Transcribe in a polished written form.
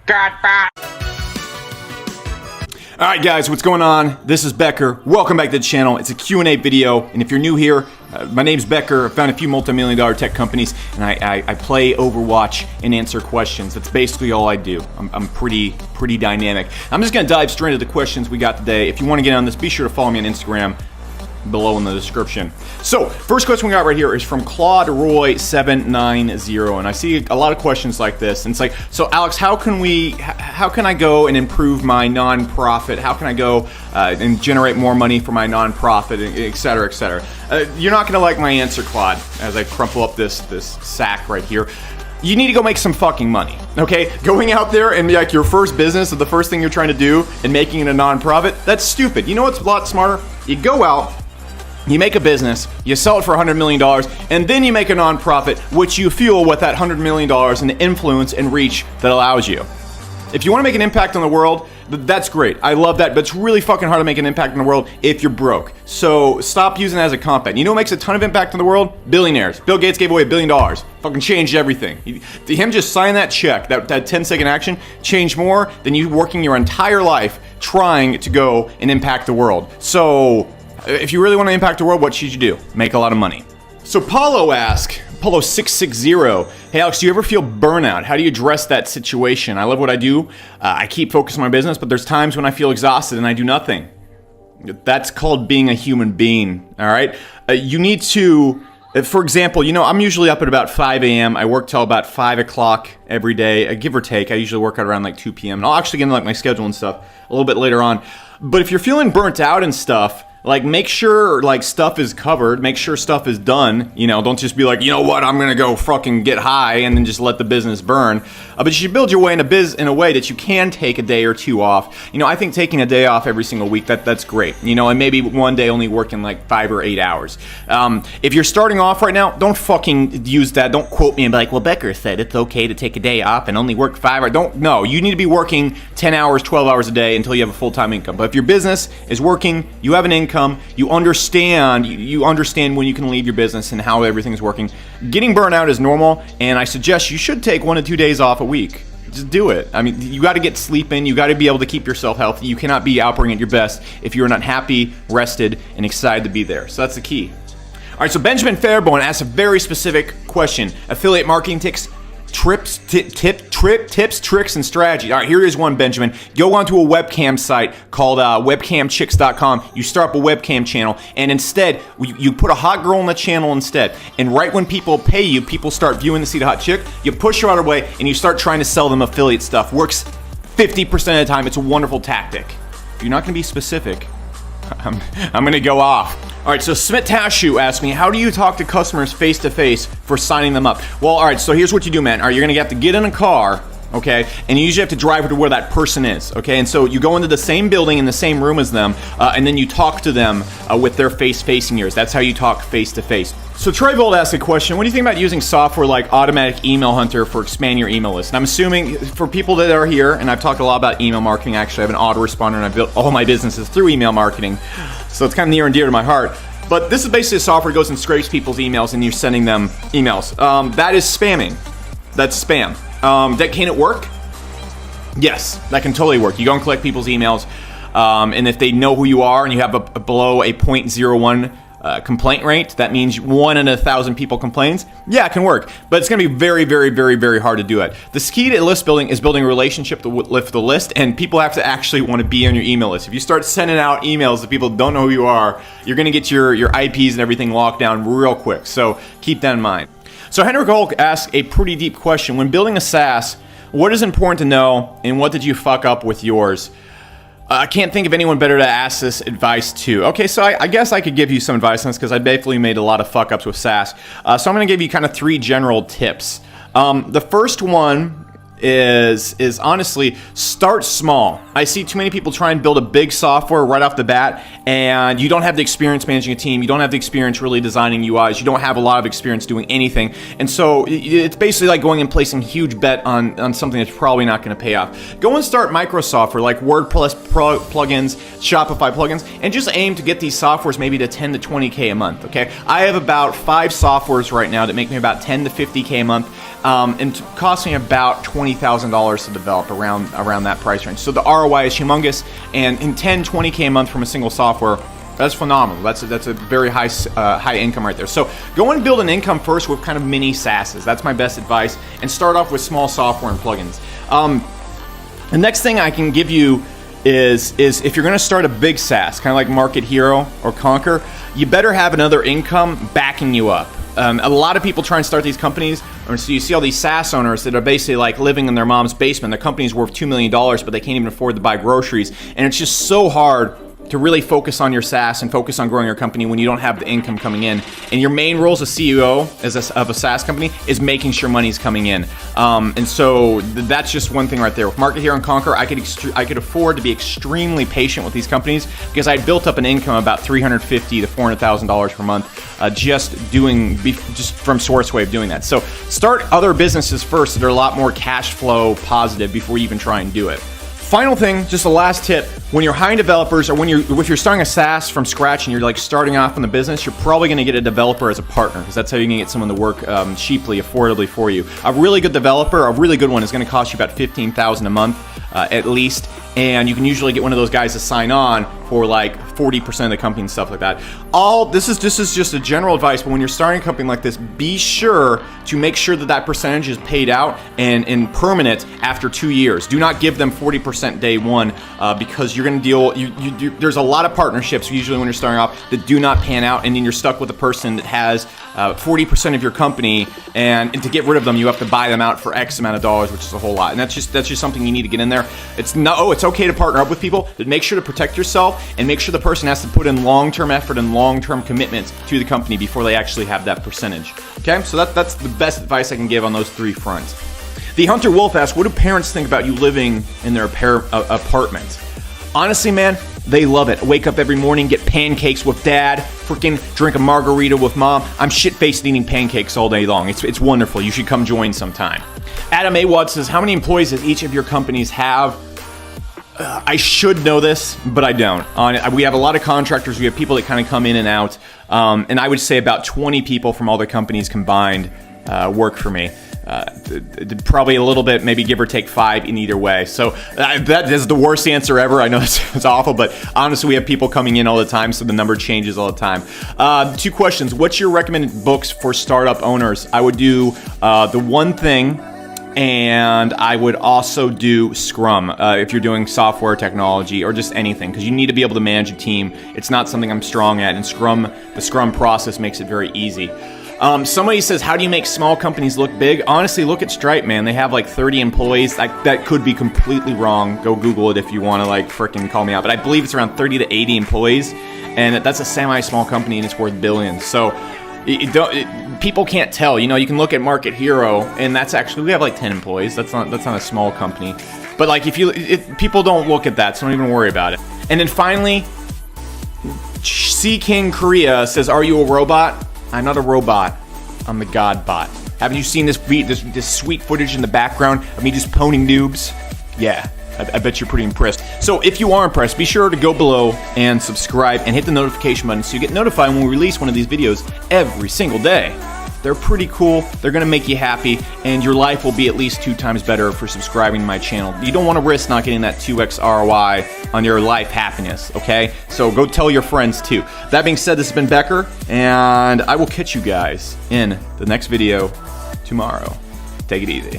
Alright guys, what's going on? This is Becker. Welcome back to the channel. It's a Q&A video, and if you're new here, my name's Becker. I found a few multi-million-dollar tech companies, and I play Overwatch and answer questions. That's basically all I do. I'm pretty dynamic. I'm just going to dive straight into the questions we got today. If you want to get on this, be sure to follow me on Instagram below in the description. So, first question we got right here is from Claude Roy 790, and I see a lot of questions like this. And it's like, so Alex, how can I go and improve my nonprofit? How can I go and generate more money for my nonprofit, et cetera, et cetera? You're not going to like my answer, Claude, as I crumple up this sack right here. You need to go make some fucking money, okay? Going out there and be like your first business or the first thing you're trying to do and making it a nonprofit, that's stupid. You know what's a lot smarter? You go out, you make a business, you sell it for $100 million, and then you make a nonprofit, which you fuel with that $100 million and influence and reach that allows you. If you want to make an impact on the world, that's great. I love that, but it's really fucking hard to make an impact in the world if you're broke. So stop using it as a comp bet. You know what makes a ton of impact in the world? Billionaires. Bill Gates gave away $1 billion. Fucking changed everything. Him just signing that check, that 10-second action, changed more than you working your entire life trying to go and impact the world. So if you really want to impact the world, what should you do? Make a lot of money. So Paulo asks, Paulo 660, hey Alex, do you ever feel burnout? How do you address that situation? I love what I do. I keep focused on my business, but there's times when I feel exhausted and I do nothing. That's called being a human being, all right? You need to, for example, you know, I'm usually up at about 5 a.m. I work till about 5 o'clock every day, give or take. I usually work out around like 2 p.m. And I'll actually get into like my schedule and stuff a little bit later on. But if you're feeling burnt out and stuff, like, make sure, like, stuff is covered. Make sure stuff is done. You know, don't just be like, you know what, I'm going to go fucking get high and then just let the business burn. But you should build your way in a way that you can take a day or two off. You know, I think taking a day off every single week, that's great. You know, and maybe one day only working like 5 or 8 hours. If you're starting off right now, don't fucking use that. Don't quote me and be like, well, Becker said it's okay to take a day off and only work 5 hours. No, you need to be working 10 hours, 12 hours a day until you have a full-time income. But if your business is working, you have an income, you understand when you can leave your business and how everything's working. Getting burnt out is normal, and I suggest you should take 1 to 2 days off a week. Just do it. I mean, you got to get sleep in. You got to be able to keep yourself healthy. You cannot be operating at your best if you're not happy, rested, and excited to be there. So that's the key. All right, so Benjamin Fairborn asks a very specific question. Affiliate marketing tips, tricks, and strategies. All right, here is one, Benjamin. Go onto a webcam site called webcamchicks.com. You start up a webcam channel, and instead, you put a hot girl on the channel instead. And right when people pay you, people start viewing to see the hot chick. You push her out of the way, and you start trying to sell them affiliate stuff. Works 50% of the time. It's a wonderful tactic. If you're not going to be specific, I'm going to go off. All right, so Smith Tashu asked me, how do you talk to customers face-to-face for signing them up? Well, all right, so here's what you do, man. All right, you're going to have to get in a car, okay, and you usually have to drive to where that person is, okay? And so you go into the same building in the same room as them, and then you talk to them with their face facing yours. That's how you talk face-to-face. So Troy Vold asked a question, what do you think about using software like Automatic Email Hunter for expanding your email list? And I'm assuming for people that are here, and I've talked a lot about email marketing, actually I have an autoresponder and I built all my businesses through email marketing, so it's kind of near and dear to my heart. But this is basically a software that goes and scrapes people's emails and you're sending them emails. That is spamming. That's spam. Can it work? Yes, that can totally work. You go and collect people's emails, and if they know who you are and you have below a 0.01 complaint rate, that means 1 in 1,000 people complains. Yeah, it can work, but it's going to be very, very, very, very hard to do it. The key to list building is building a relationship with the list, and people have to actually want to be on your email list. If you start sending out emails that people don't know who you are, you're going to get your IPs and everything locked down real quick. So keep that in mind. So Henrik Hulk asked a pretty deep question. When building a SaaS, what is important to know, and what did you fuck up with yours? I can't think of anyone better to ask this advice to. Okay, so I guess I could give you some advice on this because I definitely made a lot of fuck ups with SaaS. So I'm going to give you kind of 3 general tips. The first one is honestly start small. I see too many people try and build a big software right off the bat, and you don't have the experience managing a team, you don't have the experience really designing UIs, you don't have a lot of experience doing anything, and so it's basically like going and placing a huge bet on something that's probably not going to pay off. Go and start micro software like WordPress plugins, Shopify plugins, and just aim to get these softwares maybe to 10 to 20K a month, okay? I have about 5 softwares right now that make me about 10 to 50K a month, and cost me about $20,000 to develop around that price range. So the ROI is humongous, and in 10, 20K a month from a single software, that's phenomenal. That's a very high income right there. So go and build an income first with kind of mini SaaSes. That's my best advice, and start off with small software and plugins. The next thing I can give you is if you're going to start a big SaaS, kind of like Market Hero or Conquer, you better have another income backing you up. A lot of people try and start these companies, so you see all these SaaS owners that are basically like living in their mom's basement. Their company's worth $2 million, but they can't even afford to buy groceries. And it's just so hard to really focus on your SaaS and focus on growing your company when you don't have the income coming in. And your main role as a CEO of a SaaS company is making sure money's coming in. And so that's just one thing right there. With Market Hero and Conquer, I could afford to be extremely patient with these companies because I built up an income about $350,000 to $400,000 per month just from SourceWave doing that. So start other businesses first that are a lot more cash flow positive before you even try and do it. Final thing, just a last tip, when you're hiring developers or if you're starting a SaaS from scratch and you're like starting off in the business, you're probably going to get a developer as a partner because that's how you can get someone to work cheaply, affordably for you. A really good developer, a really good one, is going to cost you about $15,000 a month at least, and you can usually get one of those guys to sign on for like 40% of the company and stuff like that. This is just a general advice, but when you're starting a company like this, be sure to make sure that percentage is paid out and permanent after 2 years. Do not give them 40% day one because you're going to deal. There's a lot of partnerships usually when you're starting off that do not pan out, and then you're stuck with a person that has 40% of your company, and to get rid of them, you have to buy them out for X amount of dollars, which is a whole lot. And that's just something you need to get in there. It's okay to partner up with people, but make sure to protect yourself and make sure the person has to put in long-term effort and long-term commitments to the company before they actually have that percentage. Okay, so that's the best advice I can give on those 3 fronts. The Hunter Wolf asks, what do parents think about you living in their apartment? Honestly, man, they love it. I wake up every morning, get pancakes with dad, freaking drink a margarita with mom. I'm shit-faced eating pancakes all day long. It's wonderful. You should come join sometime. Adam Awad says, how many employees does each of your companies have? I should know this, but I don't. We have a lot of contractors. We have people that kind of come in and out. And I would say about 20 people from all the companies combined work for me. Probably a little bit, maybe give or take 5 in either way. So that is the worst answer ever. I know it's awful, but honestly, we have people coming in all the time, so the number changes all the time. 2 questions. What's your recommended books for startup owners? I would do The One Thing, and I would also do Scrum if you're doing software technology or just anything, because you need to be able to manage a team. It's not something I'm strong at, and the Scrum process makes it very easy. Somebody says, how do you make small companies look big? Honestly, look at Stripe, man. They have like 30 employees. That could be completely wrong. Go Google it if you want to like freaking call me out. But I believe it's around 30 to 80 employees, and that's a semi-small company, and it's worth billions. So people can't tell. You know, you can look at Market Hero, and that's actually, we have like 10 employees. That's not a small company. But like people don't look at that, so don't even worry about it. And then finally, C King Korea says, are you a robot? I'm not a robot. I'm the God bot. Haven't you seen this sweet footage in the background of me just poning noobs? Yeah, I bet you're pretty impressed. So if you are impressed, be sure to go below and subscribe and hit the notification button so you get notified when we release one of these videos every single day. They're pretty cool. They're going to make you happy, and your life will be at least 2 times better for subscribing to my channel. You don't want to risk not getting that 2x ROI on your life happiness, okay? So go tell your friends too. That being said, this has been Becker, and I will catch you guys in the next video tomorrow. Take it easy.